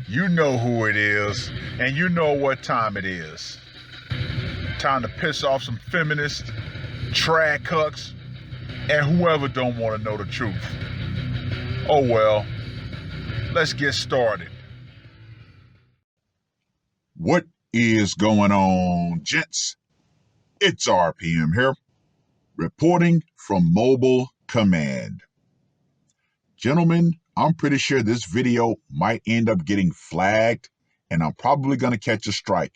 You know who it is, and you know what time it is. Time to piss off some feminists, trad cucks, and whoever don't want to know the truth. Oh well, let's get started. What is going on, gents? It's R.P.M. here, reporting from Mobile Command. Gentlemen, I'm pretty sure this video might end up getting flagged, and I'm probably going to catch a strike.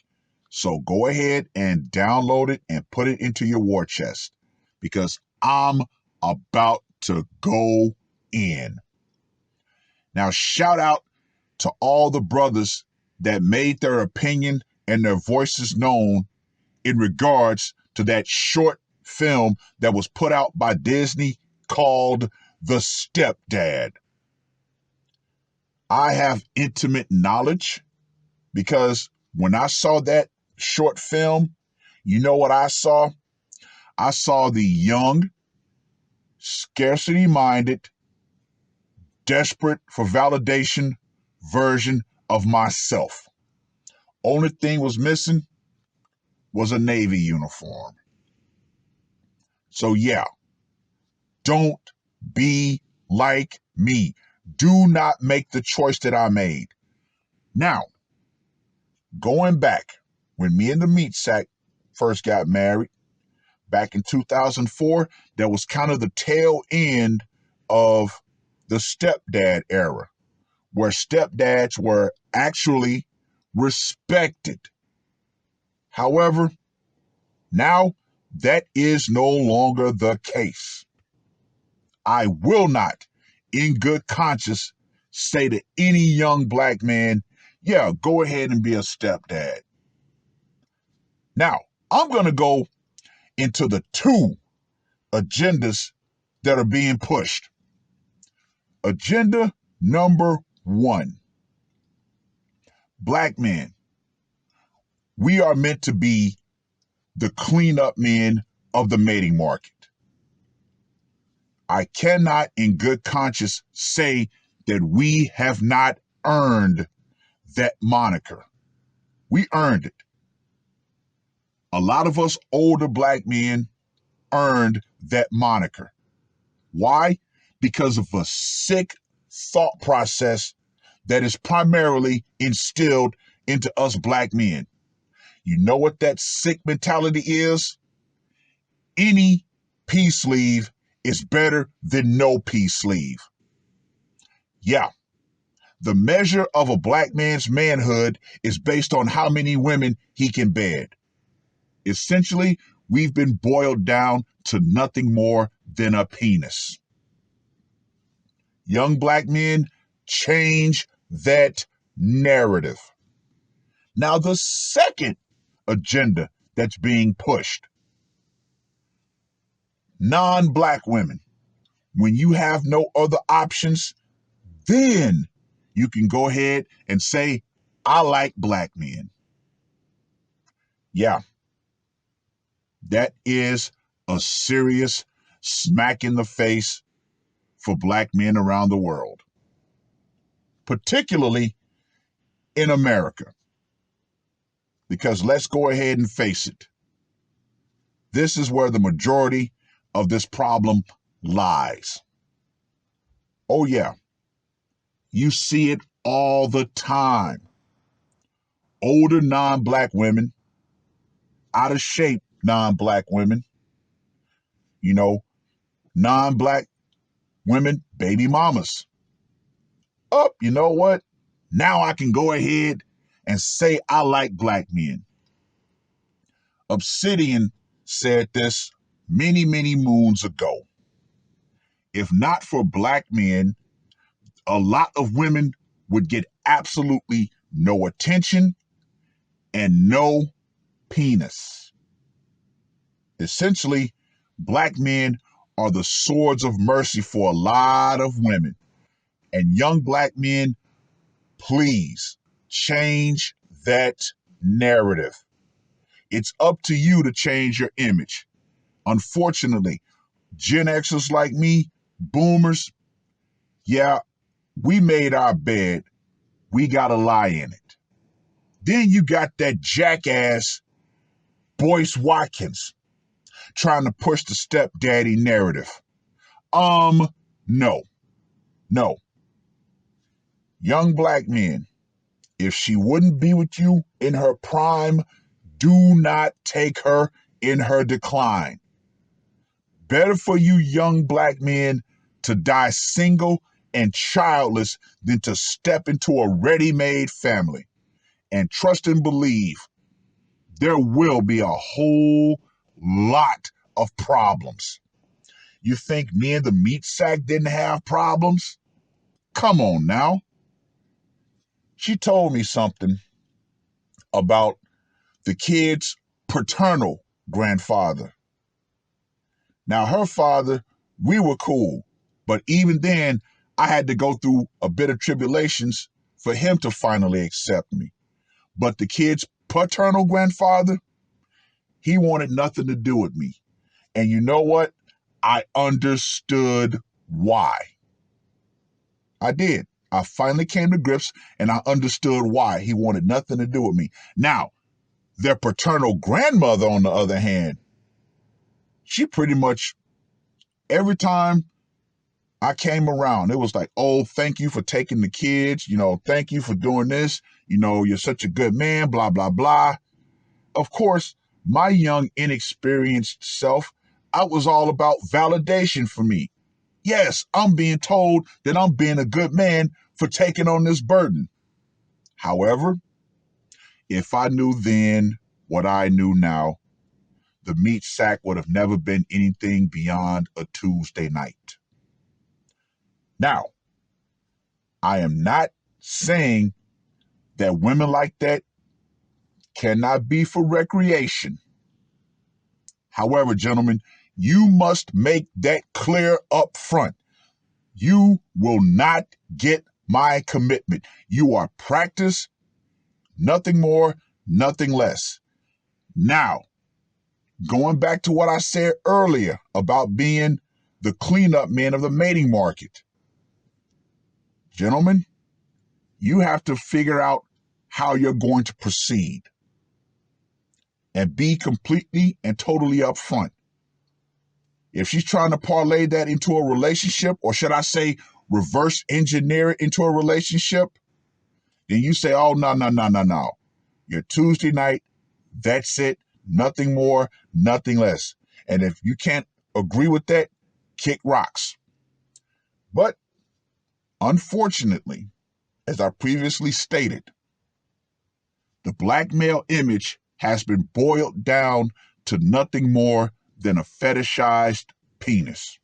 So go ahead and download it and put it into your war chest, because I'm about to go in. Now, shout out to all the brothers that made their opinion and their voices known in regards to that short film that was put out by Disney called The Stepdad. I have intimate knowledge because when I saw that short film, you know what I saw? I saw the young, scarcity-minded, desperate for validation version of myself. Only thing was missing was a Navy uniform. So yeah, don't be like me. Do not make the choice that I made. Now, going back, when me and the meat sack first got married, back in 2004, that was kind of the tail end of the stepdad era, where stepdads were actually respected. However, now that is no longer the case. I will not, in good conscience, say to any young black man, yeah, go ahead and be a stepdad. Now, I'm going to go into the two agendas that are being pushed. Agenda number one. Black men, we are meant to be the cleanup men of the mating market. I cannot in good conscience say that we have not earned that moniker. We earned it. A lot of us older black men earned that moniker. Why? Because of a sick thought process that is primarily instilled into us black men. You know what that sick mentality is? Any peace sleeve is better than no peace sleeve. Yeah, the measure of a black man's manhood is based on how many women he can bed. Essentially, we've been boiled down to nothing more than a penis. Young black men, change that narrative. Now, the second agenda that's being pushed, non-black women. When you have no other options, then you can go ahead and say, I like black men. Yeah, that is a serious smack in the face for black men around the world, particularly in America. Because let's go ahead and face it. This is where the majority of this problem lies. Oh yeah, you see it all the time. Older non-black women, out of shape non-black women, non-black women, baby mamas. Oh, you know what? Now I can go ahead and say I like black men. Obsidian said this many, many moons ago. If not for black men, a lot of women would get absolutely no attention and no penis. Essentially, black men are the swords of mercy for a lot of women. And young black men, please change that narrative. It's up to you to change your image. Unfortunately, Gen Xers like me, boomers, yeah, We made our bed. We gotta lie in it. Then you got that jackass Boyce Watkins trying to push the stepdaddy narrative. No, no. Young black men, if she wouldn't be with you in her prime, do not take her in her decline. Better for you young black men to die single and childless than to step into a ready-made family. And trust and believe, there will be a whole lot of problems. You think me and the meat sack didn't have problems? Come on now. She told me something about the kid's paternal grandfather. Now, her father, we were cool, but even then, I had to go through a bit of tribulations for him to finally accept me. But the kid's paternal grandfather, he wanted nothing to do with me. And you know what? I understood why. I did. I finally came to grips and I understood why he wanted nothing to do with me. Now, their paternal grandmother, on the other hand, she pretty much, every time I came around, it was like, oh, thank you for taking the kids. Thank you for doing this. You're such a good man, blah, blah, blah. Of course, my young, inexperienced self, I was all about validation for me. Yes, I'm being told that I'm being a good man for taking on this burden. However, if I knew then what I knew now, the meat sack would have never been anything beyond a Tuesday night. Now, I am not saying that women like that cannot be for recreation. However, gentlemen, you must make that clear up front. You will not get my commitment. You are practice, nothing more, nothing less. Now, going back to what I said earlier about being the cleanup man of the mating market. Gentlemen, you have to figure out how you're going to proceed and be completely and totally upfront. If she's trying to parlay that into a relationship, or should I say reverse engineer it into a relationship, then you say, oh, no, no, no, no, no. Your Tuesday night, that's it. Nothing more, nothing less. And if you can't agree with that, kick rocks. But unfortunately, as I previously stated, the black male image has been boiled down to nothing more than a fetishized penis.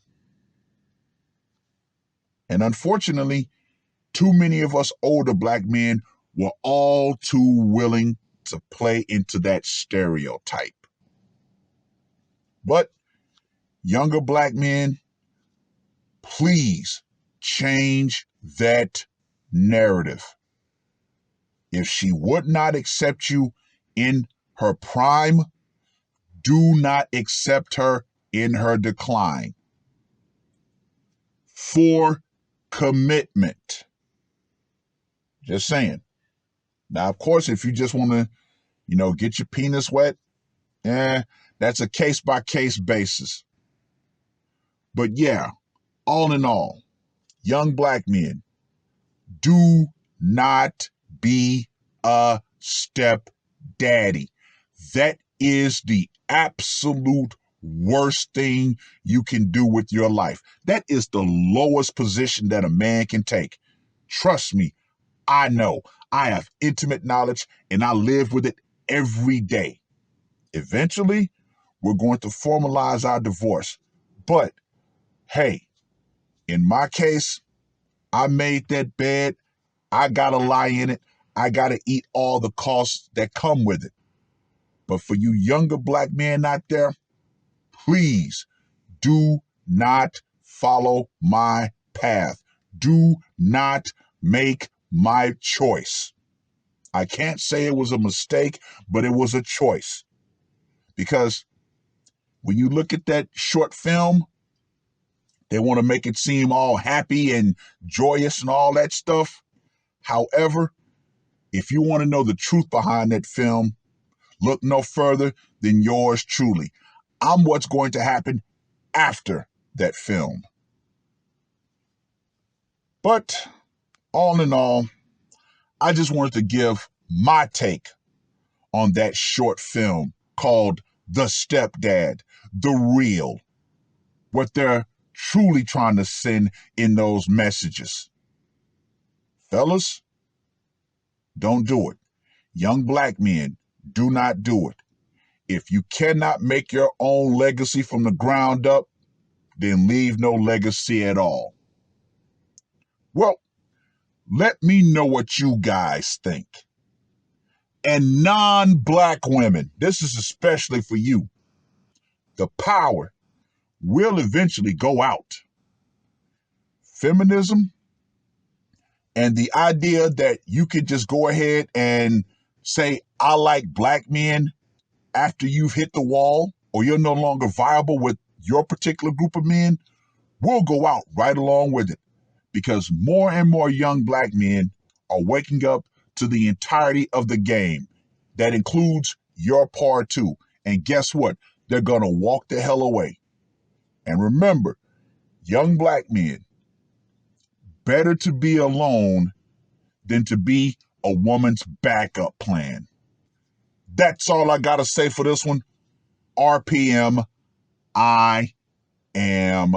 And unfortunately, too many of us older black men were all too willing to play into that stereotype. But younger black men, please change that narrative. If she would not accept you in her prime, do not accept her in her decline. For commitment. Just saying. Now, of course, if you just want to, get your penis wet, that's a case-by-case basis. But yeah, all in all, young black men, do not be a stepdaddy. That is the absolute worst thing you can do with your life. That is the lowest position that a man can take. Trust me, I know. I have intimate knowledge and I live with it every day. Eventually, we're going to formalize our divorce. But hey, in my case, I made that bed. I got to lie in it. I got to eat all the costs that come with it. But for you younger black men out there, please do not follow my path. Do not make my choice. I can't say it was a mistake, but it was a choice. Because when you look at that short film, They want to make it seem all happy and joyous and all that stuff. However, if you want to know the truth behind that film, look no further than yours truly. I'm what's going to happen after that film. But all in all, I just wanted to give my take on that short film called The Stepdad, the real, what they're truly trying to send in those messages. Fellas, don't do it. Young black men, do not do it. If you cannot make your own legacy from the ground up, then leave no legacy at all. Well, let me know what you guys think. And non-black women, this is especially for you. The power will eventually go out. Feminism and the idea that you could just go ahead and say, I like black men after you've hit the wall or you're no longer viable with your particular group of men will go out right along with it, because more and more young black men are waking up to the entirety of the game. That includes your part too. And guess what? They're going to walk the hell away. And remember, young black men, better to be alone than to be a woman's backup plan. That's all I got to say for this one. R.P.M. I am